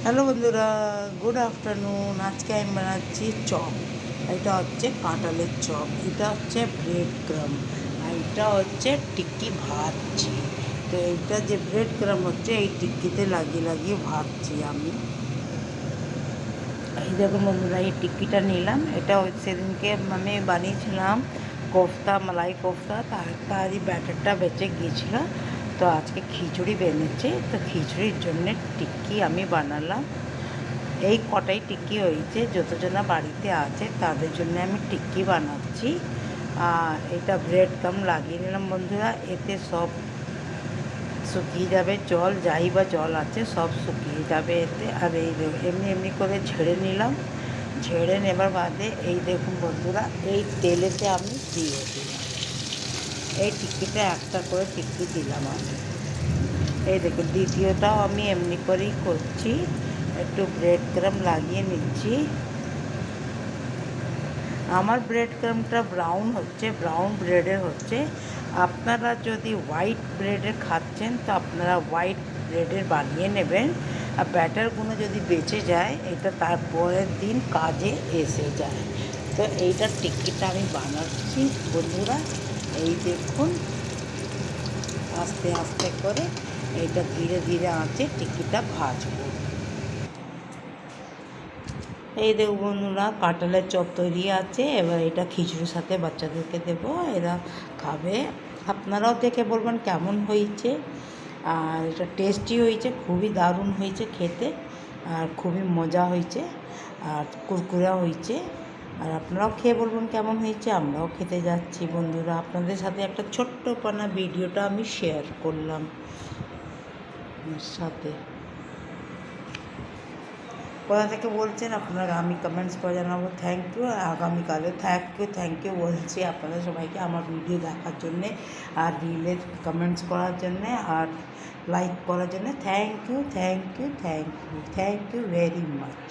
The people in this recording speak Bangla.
হ্যালো বন্ধুরা, গুড আফটারনুন। আজকে আমি বানাচ্ছি চপ। এটা হচ্ছে কাঁঠালের চপ, এটা হচ্ছে ব্রেড ক্রাম, আর এটা হচ্ছে টিক্কি ভাজছি। তো এইটা যে ব্রেড ক্রাম হচ্ছে এই টিক্কিতে লাগিয়ে লাগিয়ে ভাজছি আমি। এই দেখুন বন্ধুরা, এই টিক্কিটা নিলাম। এটা সেদিনকে আমি বানিয়েছিলাম কোফতা, মালাই কোফতা, তারই ব্যাটারটা বেঁচে গিয়েছিল। তো আজকে খিচুড়ি বেনেছে, তো খিচুড়ির জন্যে টিক্কি আমি বানালাম। এই কটাই টিক্কি হয়েছে, যতজনা বাড়িতে আছে তাদের জন্য আমি টিক্কি বানাচ্ছি। এটা ব্রেড কাম লাগিয়ে নিলাম বন্ধুরা। এতে সব শুকিয়ে যাবে, জল যাই বা জল আছে সব শুকিয়ে যাবে এতে। আর এই এমনি এমনি করে ঝেড়ে নিলাম। ঝেড়ে নেবার বাদে এই দেখুন বন্ধুরা, এই তেলেতে আমি দিয়ে দিলাম। এই টিক্কিটা একটা করে টিক্কি দিলাম আমি। এই দেখুন দ্বিতীয়টাও আমি এমনি করেই করছি, একটু ব্রেড ক্রাম লাগিয়ে নিচ্ছি। আমার ব্রেড ক্রামটা ব্রাউন হচ্ছে, ব্রাউন ব্রেডের হচ্ছে। আপনারা যদি হোয়াইট ব্রেডের খাচ্ছেন তো আপনারা হোয়াইট ব্রেডের বানিয়ে নেবেন। আর ব্যাটারগুলো যদি বেঁচে যায় এটা তারপরের দিন কাজে এসে যায়। তো এইটার টিক্কিটা আমি বানাচ্ছি বন্ধুরা। এই দেখুন আস্তে আস্তে করে এইটা ধীরে ধীরে আঁচে টিক্কিটা ভাজবো। এই দেখুন বন্ধুরা, কাঁঠালের চপ তৈরি আছে। এবার এটা খিচুড়ির সাথে বাচ্চাদেরকে দেবো, এরা খাবে। আপনারাও দেখে বলবেন কেমন হয়েছে। আর এটা টেস্টি হয়েছে, খুবই দারুণ হয়েছে খেতে, আর খুবই মজা হয়েছে, আর কুরকুরা হয়েছে। আর আপনারাও খেয়ে বলবেন কেমন হয়েছে। আমরাও খেতে যাচ্ছি বন্ধুরা। আপনাদের সাথে একটা ছোট্টখানা ভিডিওটা আমি শেয়ার করলাম সাথে। কোথা থেকে বলছেন আপনারা আমি কমেন্টস করে জানাবো। Thank you. আগামীকালে থ্যাংক ইউ বলছি আপনাদের সবাইকে আমার ভিডিও দেখার জন্যে, আর রিলের কমেন্টস করার জন্যে, আর লাইক করার জন্যে। Thank you very much.